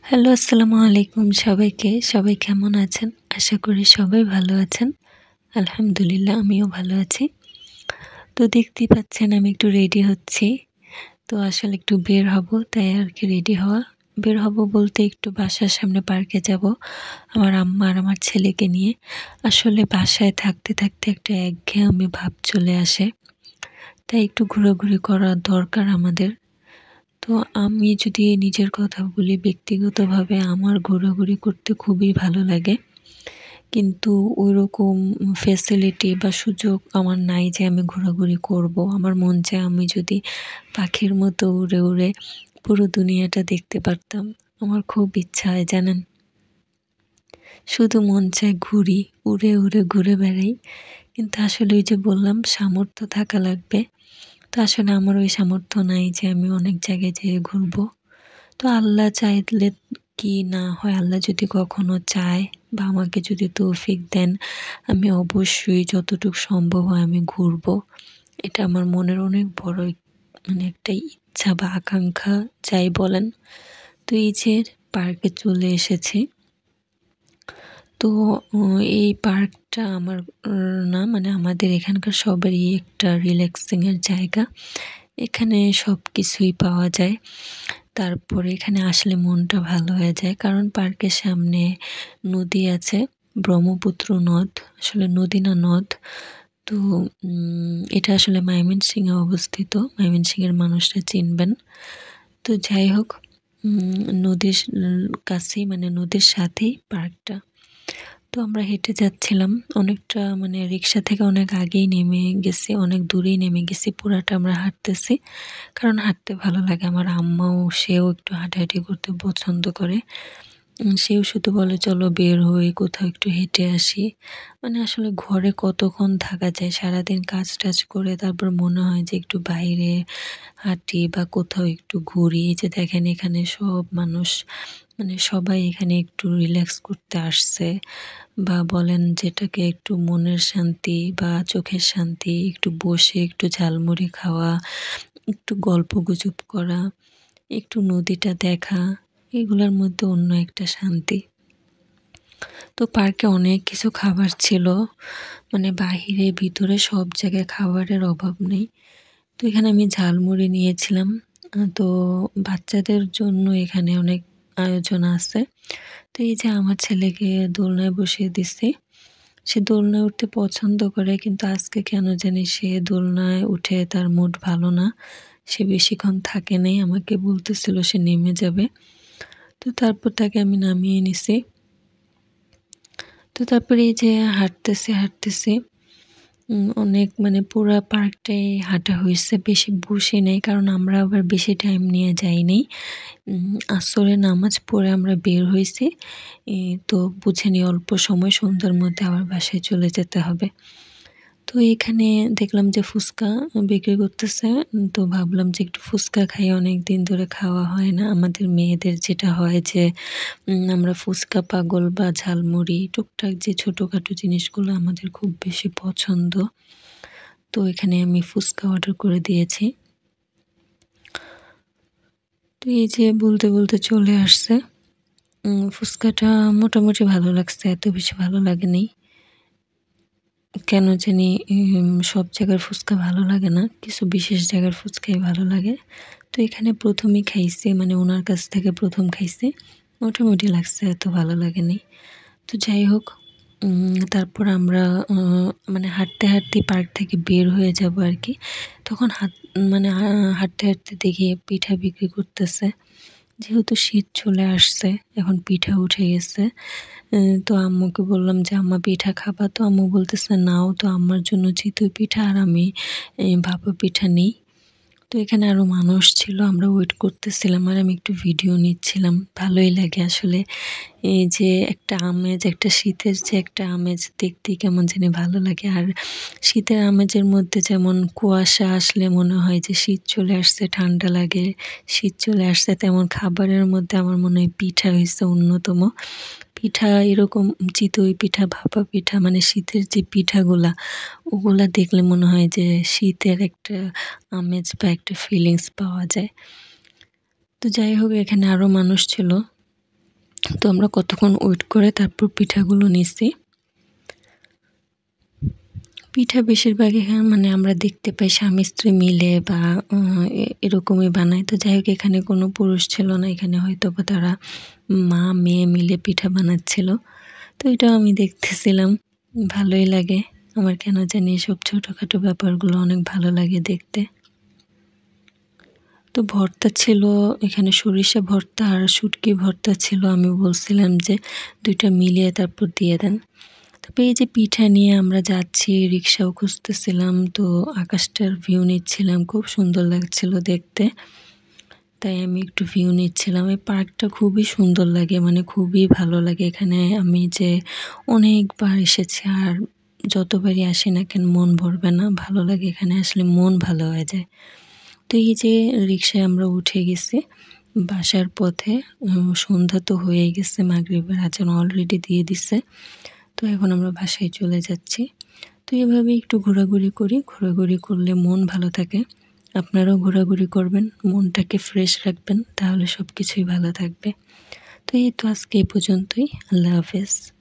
Hello, আসসালামু আলাইকুম সবাইকে। সবাই কেমন আছেন? আশা করি সবাই ভালো আছেন। আলহামদুলিল্লাহ আমিও ভালো আছি। তো দেখতেই পাচ্ছেন আমি একটু রেডি হচ্ছি। তো আসলে একটু বের হব তাই আরকি রেডি হওয়া। বের হব বলতে একটু বাসার সামনে পার্কে যাব। আমার আম্মা আর আমার ছেলেকে নিয়ে। আসলে বাসায় থাকতে, থাকতে একটা একঘেয়েমি ভাব চলে আসে। তাই একটু ঘোরাঘুরি করা দরকার আমাদের। তো আমি যদি নিজের কথা বলি, ব্যক্তিগতভাবে আমার ঘোরাঘুরি করতে খুবই ভালো লাগে। কিন্তু ওইরকম ফ্যাসিলিটি বা সুযোগ আমার নাই যে আমি ঘোরাঘুরি করব। আমার মন চায় আমি যদি পাখির মতো উড়ে, উড়ে পুরো দুনিয়াটা দেখতে পারতাম। আমার খুব ইচ্ছা হয় জানেন? শুধু মন চায় ঘুরি, উড়ে, উড়ে ঘুরে বেড়াই। কিন্তু আসলে ওই যে বললাম সামর্থ্য থাকা লাগবে। তো আসলে আমার ওই সামর্থ্য নাই যে আমি অনেক জায়গায় যেয়ে ঘুরবো। তো আল্লাহ চাইলে কি না হয়, আল্লাহ যদি কখনো চায় বা আমাকে যদি তৌফিক দেন, আমি অবশ্যই যতটুকু সম্ভব হয় আমি ঘুরবো। এটা আমার মনের অনেক বড় একটা ইচ্ছা বা আকাঙ্ক্ষা যাই বলেন। তো এই যে পার্কে চলে এসেছি। তো এই পার্কটা আমার না মানে আমাদের এখানকার সবারই একটা রিল্যাক্সিং এর জায়গা। এখানে সবকিছুই পাওয়া যায়। তারপরে এখানে আসলে মনটা ভালো হয়ে যায়। কারণ পার্কের সামনে নদী আছে, ব্রহ্মপুত্র নদ। আসলে নদী না নদ। তো এটা আসলে ময়মনসিংহে অবস্থিত। ময়মনসিংহের মানুষরা চিনবেন। তো যাই হোক, নদীর কাছেই মানে নদীর সাথেই পার্কটা। তো আমরা হেঁটে যাচ্ছিলাম। অনেকটা মানে রিক্সা থেকে অনেক আগেই নেমে গেছি, অনেক দূরেই নেমে গেছি। পুরাটা আমরা হাঁটতেছি। কারণ হাঁটতে ভালো লাগে। আমার আম্মাও সেও একটু হাঁটাহাঁটি করতে পছন্দ করে। সেও শুধু বলে চলো বের হই, কোথাও একটু হেঁটে আসি। মানে আসলে ঘরে কতক্ষণ থাকা যায়, সারাদিন কাজ-টাজ করে তারপর মনে হয় যে একটু বাইরে হাঁটি বা কোথাও একটু ঘুরি। এই যে দেখেন এখানে সব মানুষ মানে সবাই এখানে একটু রিল্যাক্স করতে আসছে বা বলেন যেটাকে একটু মনের শান্তি বা চোখের শান্তি, একটু বসে একটু ঝালমুড়ি খাওয়া, একটু গল্পগুজব করা, একটু নদীটা দেখা, এগুলোর মধ্যে অন্য একটা শান্তি। তো পার্কে অনেক কিছু খাবার ছিল। মানে বাহিরে ভিতরে সব জায়গায় খাবারের অভাব নেই। তো এখানে আমি ঝালমুড়ি নিয়েছিলাম। তো বাচ্চাদের জন্য এখানে অনেক আয়োজন আছে। তো এই যে আমার ছেলেকে দোলনায় বসিয়ে দিছি। সে দোলনায় উঠতে পছন্দ করে কিন্তু আজকে কেন জানি সে দোলনায় উঠে তার মুড ভালো না। সে বেশিক্ষণ থাকে নাই। আমাকে বলতেছিল সে নেমে যাবে। তো তারপর তাকে আমি নামিয়ে নিছি। তো তারপরে এই যে হাঁটতেছি, হাঁটতেছি। অনেক মানে পুরা পার্কটাই হাঁটা হইছে। বেশি বসি নাই। কারণ আমরা আবার বেশি টাইম নিয়ে যাই নাই। আসরের নামাজ পড়ে আমরা বের হইছি। তো বুঝেনি অল্প সময় সন্ধ্যার মধ্যে আবার বাসায় চলে যেতে হবে। তো এখানে দেখলাম যে ফুচকা বিক্রি করতেছে। তো ভাবলাম যে একটু ফুচকা খাই, অনেকদিন ধরে খাওয়া হয় না। আমাদের মেয়েদের যেটা হয় যে আমরা ফুচকা পাগল বা ঝালমুড়ি টুকটাক যে ছোটখাটো জিনিসগুলো আমাদের খুব বেশি পছন্দ। তো এখানে আমি ফুচকা অর্ডার করে দিয়েছি। তো এই যে বলতে, বলতে চলে আসছে। ফুচকাটা মোটামুটি ভালো লাগছে, এত বেশি ভালো লাগেনি। কেন জানি সব জায়গার ফুচকা ভালো লাগে না। কিছু বিশেষ জায়গার ফুচকাই ভালো লাগে। তো এখানে ১ম এই খাইছি মানে উনার কাছ থেকে ১ম খাইছি। মোটামুটি লাগছে, এত ভালো লাগেনি। তো যাই হোক, তারপর আমরা মানে হাঁটতে, হাঁটতেই পার্ক থেকে বের হয়ে যাবো আরকি। তখন মানে হাঁটতে, হাঁটতে দেখি পিঠা বিক্রি করতেছে। যেহেতু শীত চলে আসছে, এখন পিঠা উঠে গেছে। তো আম্মুকে বললাম যে, "আম্মা পিঠা খাবা?" তো আম্মু বলতেছে, "নাও।" তো আম্মার জন্য চিতই পিঠা আর আমি ভাপা পিঠা নিই। তো এখানে আরো মানুষ ছিল। আমরা ওয়েট করতেছিলাম আর আমি একটু ভিডিও নিচ্ছিলাম। ভালোই লাগে আসলে। এই যে একটা আমেজ, একটা শীতের যে একটা আমেজ দেখতেই কেমন জানি ভালো লাগে। আর শীতের আমেজের মধ্যে যেমন কুয়াশা আসলে মনে হয় যে শীত চলে আসছে, ঠান্ডা লাগে। শীত চলে আসছে তেমন খাবারের মধ্যে আমার মনে হয় পিঠা হইছে অন্যতম। পিঠা এরকম চিতই পিঠা, ভাপা পিঠা মানে শীতের যে পিঠাগুলা, ওগুলা দেখলে মনে হয় যে শীতের একটা আমেজ বা একটা ফিলিংস পাওয়া যায়। তো যাই হোক এখানে আরো মানুষ ছিল। তো আমরা কতক্ষণ ওয়েট করে তারপর পিঠাগুলো নিছি। পিঠা বেশিরভাগই মানে আমরা দেখতে পাই স্বামী স্ত্রী মিলে বা এরকমই বানায়। তো যাই হোক, এখানে কোনো পুরুষ ছিল না, এখানে হয়তো বা তারা মা মেয়ে মিলে পিঠা বানাচ্ছিল। তো এটাও আমি দেখতেছিলাম, ভালোই লাগে। আমার কেন জানি এসব ছোটোখাটো ব্যাপারগুলো অনেক ভালো লাগে দেখতে। তো ভর্তা ছিল এখানে, সরিষা ভর্তা আর শুটকি ভর্তা ছিল। আমি বলছিলাম যে দুইটা মিলিয়ে তারপর দিয়ে দেন। তারপর এই যে পিঠা নিয়ে আমরা যাচ্ছি, রিক্সাও খুঁজতেছিলাম, তো আকাশটার ভিউ নিচ্ছিলাম, খুব সুন্দর লাগছিল দেখতে। তাই আমি একটু ভিউ নিচ্ছিলাম। এই পার্কটা খুবই সুন্দর লাগে, মানে খুবই ভালো লাগে। এখানে আমি যে অনেকবার এসেছি, আর যতবারই আসি না কেন মন ভরবে না, ভালো লাগে। এখানে আসলে মন ভালো হয়ে যায়। তো এই যে রিক্সায় আমরা উঠে গেছি, বাসার পথে সন্ধ্যা তো হয়ে গেছে, মাগরিবের আজান অলরেডি দিয়ে দিছে। তো এখন আমরা বাসায় চলে যাচ্ছি। তো এভাবে একটু ঘোরাঘুরি করি, ঘোরাঘুরি করলে মন ভালো থাকে। আপনারাও ঘোরাঘুরি করবেন, মনটাকে ফ্রেশ রাখবেন, তাহলে সব কিছুই ভালো থাকবে। তো এই তো আজকে এই পর্যন্তই। আল্লাহ হাফেজ।